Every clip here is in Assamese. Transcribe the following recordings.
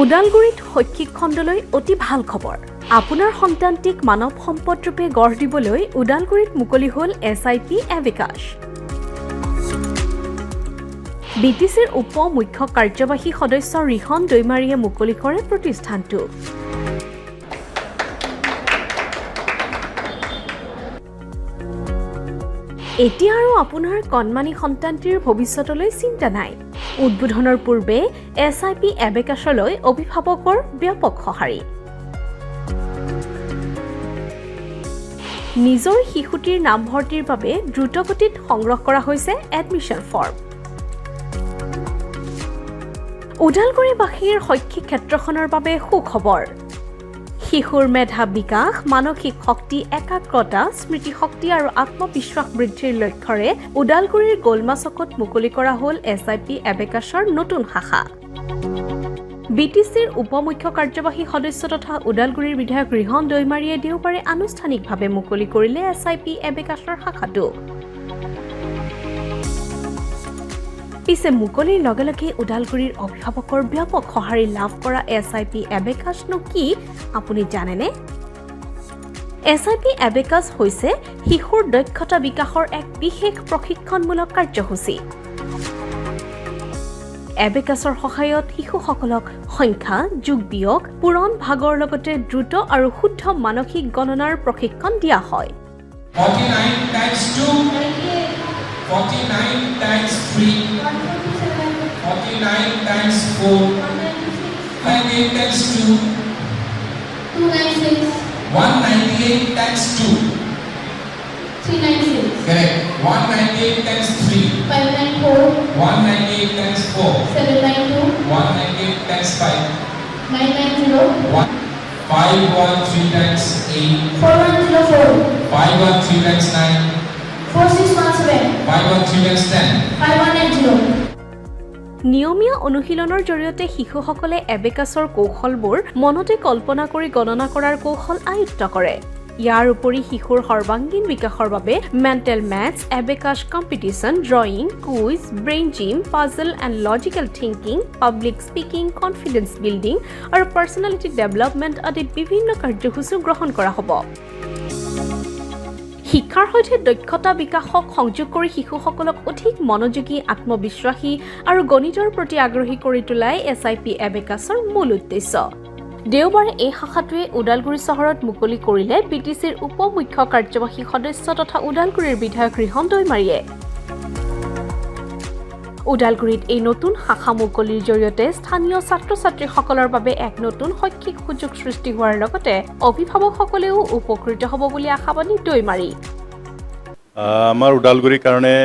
ওদালগুৰিত শৈক্ষিক খণ্ডলৈ অতি ভাল খবৰ। আপোনাৰ সন্তানটিক মানৱ সম্পদ ৰূপে গঢ় দিবলৈ ওদালগুৰিত মুকলি হ'ল SIP এবেকাছ। BTCৰ উপ মুখ্য কাৰ্যবাহী সদস্য ৰিহন দৈমাৰীয়ে মুকলি কৰে প্ৰতিষ্ঠানটো। এতিয়া আৰু আপোনাৰ কণমানি সন্তানটিৰ ভৱিষ্যতলৈ চিন্তা নাই। উদ্বোধনৰ পূৰ্বে SIP এবেকাছলৈ অভিভাৱকৰ ব্যাপক সঁহাৰি। নিজৰ শিশুটিৰ নামভৰ্তিৰ বাবে দ্ৰুতগতিত সংগ্ৰহ কৰা হৈছে এডমিশ্যন ফৰ্ম। ওদালগুৰিবাসীৰ শৈক্ষিক ক্ষেত্ৰখনৰ বাবে সুখবৰ। শিশুৰ মেধা বিকাশ, মানসিক শক্তি, একাগ্ৰতা, স্মৃতিশক্তি আৰু আত্মবিশ্বাস বৃদ্ধিৰ লক্ষ্যৰে ওদালগুৰিৰ গোলমাচকত মুকলি কৰা হ'ল SIP এবেকাছৰ নতুন শাখা। BTCৰ উপ মুখ্য কাৰ্যবাহী সদস্য তথা ওদালগুৰিৰ বিধায়ক ৰিহন দৈমাৰীয়ে দেওবাৰে আনুষ্ঠানিকভাৱে মুকলি কৰিলে SIP এবেকাছৰ শাখাটো। পিছে মুকলিৰ লগে লগে ওদালগুৰিৰ অভিভাৱকৰ ব্যাপক সঁহাৰি লাভ কৰা SIP এবেকাছনো কি আপুনি জানেনে? SIP এবেকাছ হৈছে শিশুৰ দক্ষতা বিকাশৰ এক বিশেষ প্ৰশিক্ষণমূলক কাৰ্যসূচী। এবেকাছৰ সহায়ত শিশুসকলক সংখ্যা, যোগ বিয়োগ, পূৰণ ভাগৰ লগতে দ্ৰুত আৰু শুদ্ধ মানসিক গণনাৰ প্ৰশিক্ষণ দিয়া হয়। 49 times 2, 49 times 3, 49 times 4, 98 times 2, 296, 198 times 2, 396, correct, 198 times 3, 594, 198 times 4, 792, 198 times 5, 990, 513 times 8, 4104, 513 times 9, 4617, 513 times 10. 5180. নিয়মীয়া অনুশীলনৰ জৰিয়তে শিশুসকলে এবেকাছৰ কৌশলবোৰ মনতে কল্পনা কৰি গণনা কৰাৰ কৌশল আয়ত্ত কৰে। ইয়াৰ উপৰি শিশুৰ সৰ্বাংগীন বিকাশৰ বাবে mental maths, abacus competition, drawing, quiz, brain gym, puzzle and logical thinking, public speaking, confidence building আৰু পাৰ্চনেলিটি ডেভেলপমেণ্ট আদি বিভিন্ন কাৰ্যসূচী গ্ৰহণ কৰা হ'ব। শিক্ষাৰ সৈতে দক্ষতা বিকাশক সংযোগ কৰি শিশুসকলক অধিক মনোযোগী, আত্মবিশ্বাসী আৰু গণিতৰ প্ৰতি আগ্ৰহী কৰি তোলাই SIP এবেকাছৰ মূল উদ্দেশ্য। দেওবাৰে এই শাখাটোৱে ওদালগুৰি চহৰত মুকলি কৰিলে BTCৰ উপ মুখ্য কাৰ্যবাহী সদস্য তথা ওদালগুৰিৰ বিধায়ক ৰিহন দৈমাৰীয়ে। ওদালগুৰিত এই নতুন শাখা মুকলিৰ জৰিয়তে স্থানীয় ছাত্ৰ-ছাত্ৰীসকলৰ বাবে এক নতুন শৈক্ষিক সুযোগ সৃষ্টি হোৱাৰ লগতে অভিভাৱকসকলেও উপকৃত হ'ব বুলি আশাবাদী দৈমাৰী। আমাৰ ওদালগুৰিৰ কাৰণে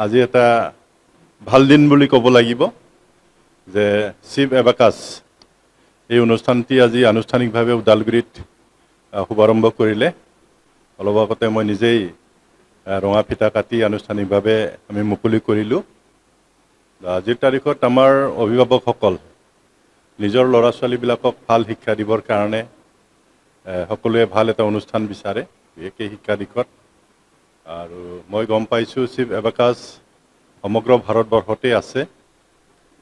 আজি এটা ভাল দিন বুলি ক'ব লাগিব যে SIP এবেকাছ এই অনুষ্ঠানটি আজি আনুষ্ঠানিকভাৱে ওদালগুৰিত শুভাৰম্ভ কৰিলে। অলপ আগতে মই নিজেই ৰঙা ফিটা কাটি আনুষ্ঠানিকভাৱে আমি মুকলি কৰিলোঁ। আজিৰ তাৰিখত আমাৰ অভিভাৱকসকল নিজৰ ল'ৰা ছোৱালীবিলাকক ভাল শিক্ষা দিবৰ কাৰণে সকলোৱে ভাল এটা অনুষ্ঠান বিচাৰে, বিশেষকৈ শিক্ষা দিশত। আৰু মই গম পাইছোঁ SIP এবেকাছ সমগ্ৰ ভাৰতবৰ্ষতে আছে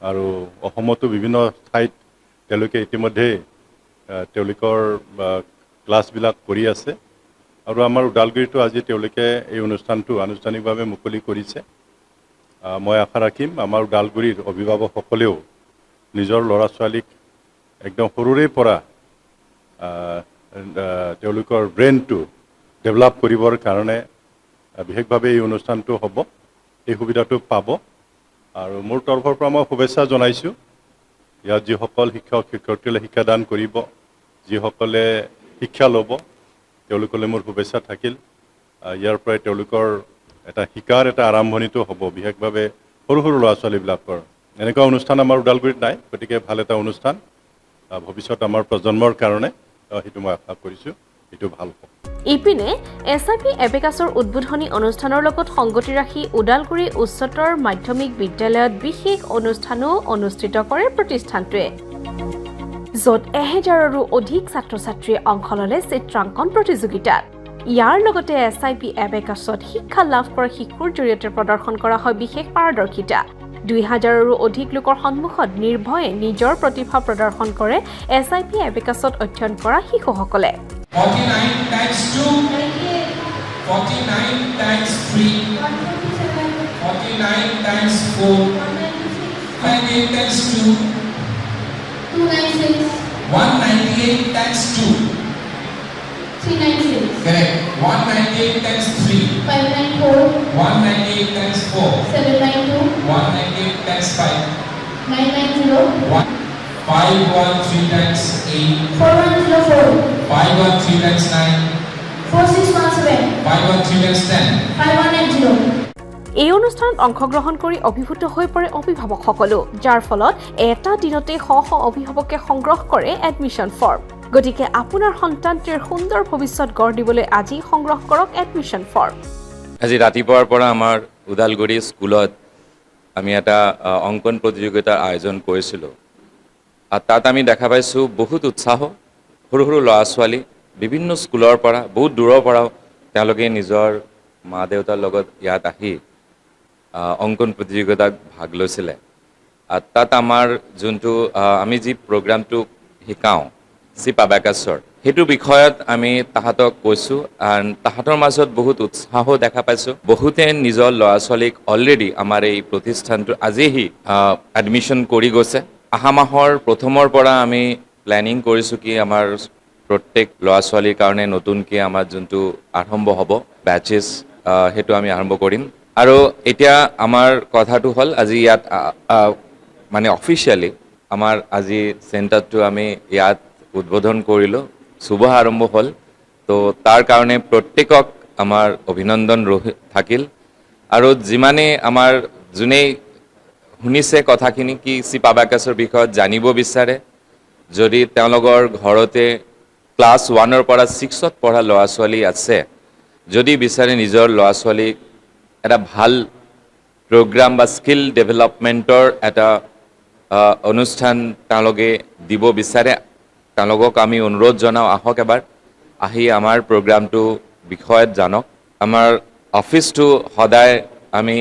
আৰু অসমতো বিভিন্ন ঠাইত তেওঁলোকে ইতিমধ্যে তেওঁলোকৰ ক্লাছবিলাক কৰি আছে। আৰু আমাৰ ওদালগুৰিতো আজি তেওঁলোকে এই অনুষ্ঠানটো আনুষ্ঠানিকভাৱে মুকলি কৰিছে। মই আশা ৰাখিম আমাৰ ওদালগুৰিৰ অভিভাৱকসকলেও নিজৰ ল'ৰা ছোৱালীক একদম সৰুৰে পৰা তেওঁলোকৰ ব্ৰেইনটো ডেভেলপ কৰিবৰ কাৰণে বিশেষভাৱে এই অনুষ্ঠানটো হ'ব, এই সুবিধাটো পাব। আৰু মোৰ তৰফৰ পৰা মই শুভেচ্ছা জনাইছোঁ। ইয়াত যিসকল শিক্ষক শিক্ষয়িত্ৰীলে শিক্ষাদান কৰিব, যিসকলে শিক্ষা ল'ব, তেওঁলোকলৈ মোৰ শুভেচ্ছা থাকিল। ইয়াৰ পৰাই তেওঁলোকৰ এটা শিকাৰ এটা আৰম্ভণিটো হ'ব, বিশেষভাৱে সৰু সৰু ল'ৰা ছোৱালীবিলাকৰ। এনেকুৱা অনুষ্ঠান আমাৰ ওদালগুৰিত নাই, গতিকে ভাল এটা অনুষ্ঠান ভৱিষ্যত আমাৰ প্ৰজন্মৰ কাৰণে, সেইটো মই আশা কৰিছোঁ এইটো ভাল হ'ব। ইপিনে SIP এবেকাছৰ উদ্বোধনী অনুষ্ঠানৰ লগত সংগতি ৰাখি ওদালগুৰি উচ্চতৰ মাধ্যমিক বিদ্যালয়ত বিশেষ অনুষ্ঠানো অনুষ্ঠিত কৰে প্ৰতিষ্ঠানটোৱে, য'ত 1000ৰো অধিক ছাত্ৰ-ছাত্ৰীয়ে অংশ ল'লে চিত্ৰাংকন প্ৰতিযোগিতাত। ইয়াৰ লগতে SIP এবেকাছত শিক্ষা লাভ কৰা শিশুৰ জৰিয়তে প্ৰদৰ্শন কৰা হয় বিশেষ পাৰদৰ্শিতা। ২,০০০ৰো অধিক লোকৰ সন্মুখত নিৰ্ভয়ে নিজৰ প্ৰতিভা প্ৰদৰ্শন কৰে SIP এবেকাছত অধ্যয়ন কৰা শিশুসকলে। 49 times 2, 49 times 3, 49 times 4, 98 times 2, 296, 198 times 2. 396, Correct. 198 times 3, 594, 198 times 4, 792, 198 times 5, 990, 513 times 8, 4104, 513 times 9, 4617, 513 times 10. 5180. এই অনুষ্ঠানত অংশগ্ৰহণ কৰি অভিভূত হৈ পৰে অভিভাৱকসকলো, যাৰ ফলত এটা দিনতে শ শ অভিভাৱকে সংগ্ৰহ কৰে এডমিশ্যন ফৰ্ম। গতিকে আপোনাৰ সন্তানটিৰ সুন্দৰ ভৱিষ্যত গঢ় দিবলৈ আজি সংগ্ৰহ কৰক এডমিশ্যন ফৰ্ম। আজি ৰাতিপুৱাৰ পৰা আমাৰ ওদালগুৰি স্কুলত আমি এটা অংকন প্ৰতিযোগিতাৰ আয়োজন কৰিছিলোঁ। আৰু তাত আমি দেখা পাইছোঁ বহুত উৎসাহ, সৰু সৰু ল'ৰা ছোৱালী বিভিন্ন স্কুলৰ পৰা, বহুত দূৰৰ পৰাও তেওঁলোকে নিজৰ মা দেউতাৰ লগত ইয়াত আহি অংকন প্ৰতিযোগিতাত ভাগ লৈছিলে। আৰু তাত আমাৰ যোনটো আমি যি প্ৰগ্ৰামটো শিকাওঁ চিপ আবেকাছৰ, সেইটো বিষয়ত আমি তাহাঁতক কৈছোঁ আৰু তাহাঁতৰ মাজত বহুত উৎসাহো দেখা পাইছোঁ। বহুতে নিজৰ ল'ৰা ছোৱালীক অলৰেডি আমাৰ এই প্ৰতিষ্ঠানটো আজিহি এডমিশ্যন কৰি গৈছে। অহা মাহৰ প্ৰথমৰ পৰা আমি প্লেনিং কৰিছোঁ কি আমাৰ প্ৰত্যেক ল'ৰা ছোৱালীৰ কাৰণে নতুনকৈ আমাৰ যোনটো আৰম্ভ হ'ব বেচেছ, সেইটো আমি আৰম্ভ কৰিম। আৰু এতিয়া আমাৰ কথাটো হ'ল আজি ইয়াত মানে অফিচিয়েলি আমাৰ আজি চেণ্টাৰটো আমি ইয়াত উদ্বোধন কৰিলোঁ, শুভ আৰম্ভ হ'ল। তো তাৰ কাৰণে প্ৰত্যেকক আমাৰ অভিনন্দন থাকিল। আৰু যিমানে আমাৰ যোনেই শুনিছে কথাখিনি কি চিপ আবেকাছৰ বিষয়ত জানিব বিচাৰে, যদি তেওঁলোকৰ ঘৰতে ক্লাছ 1ৰ পৰা 6ত পঢ়া ল'ৰা ছোৱালী আছে, যদি বিচাৰে নিজৰ ল'ৰা ছোৱালীক এটা ভাল প্ৰগ্ৰাম বা স্কিল ডেভেলপমেণ্টৰ এটা অনুষ্ঠান তেওঁলোকে দিব বিচাৰে, তেওঁলোকক আমি অনুৰোধ জনাওঁ আহক এবাৰ আহি আমাৰ প্ৰগ্ৰামটো বিষয়ত জানক। আমাৰ অফিচটো সদায় আমি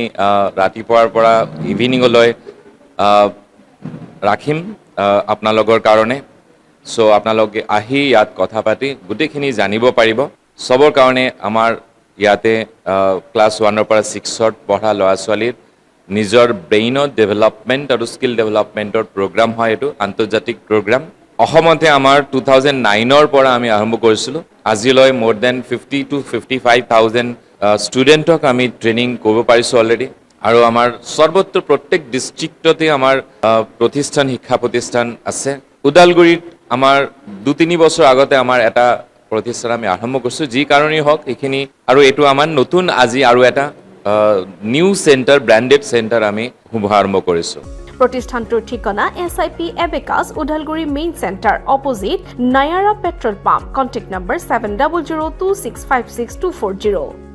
ৰাতিপুৱাৰ পৰা ইভিনিঙলৈ ৰাখিম আপোনালোকৰ কাৰণে। চ' আপোনালোকে আহি ইয়াত কথা পাতি গোটেইখিনি জানিব পাৰিব। চবৰ কাৰণে আমাৰ ইয়াতে ক্লাছ 1ৰ পৰা 6ত পঢ়া ল'ৰা ছোৱালীৰ নিজৰ ব্ৰেইনৰ ডেভেলপমেণ্ট আৰু স্কিল ডেভেলপমেণ্টৰ প্ৰগ্ৰাম হয়। এইটো আন্তৰ্জাতিক প্ৰগ্ৰাম। অসমতে আমাৰ 2009ৰ পৰা আমি আৰম্ভ কৰিছিলোঁ। আজিলৈ মোৰ দেন 50 to 55,000 ষ্টুডেণ্টক আমি ট্ৰেইনিং কৰিব পাৰিছোঁ অলৰেডি। আৰু আমাৰ সৰ্বত্ৰ প্ৰত্যেক ডিষ্ট্ৰিক্টতে আমাৰ প্ৰতিষ্ঠান শিক্ষা প্ৰতিষ্ঠান আছে। ওদালগুৰিত আমাৰ 2-3 বছৰ আগতে আমাৰ এটা প্ৰতিষ্ঠান আমি আৰম্ভ কৰিছোঁ, যি কাৰণেই হওক এইখিনি। আৰু এইটো আমাৰ নতুন আজি আৰু এটা নিউ চেণ্টাৰ, ব্ৰেণ্ডেড চেণ্টাৰ আমি শুভাৰম্ভ কৰিছোঁ। প্ৰতিষ্ঠানটোৰ ঠিকনা SIP abacus, Udalguri main centre, opposite Nayara petrol pump. Contact number 7002656240।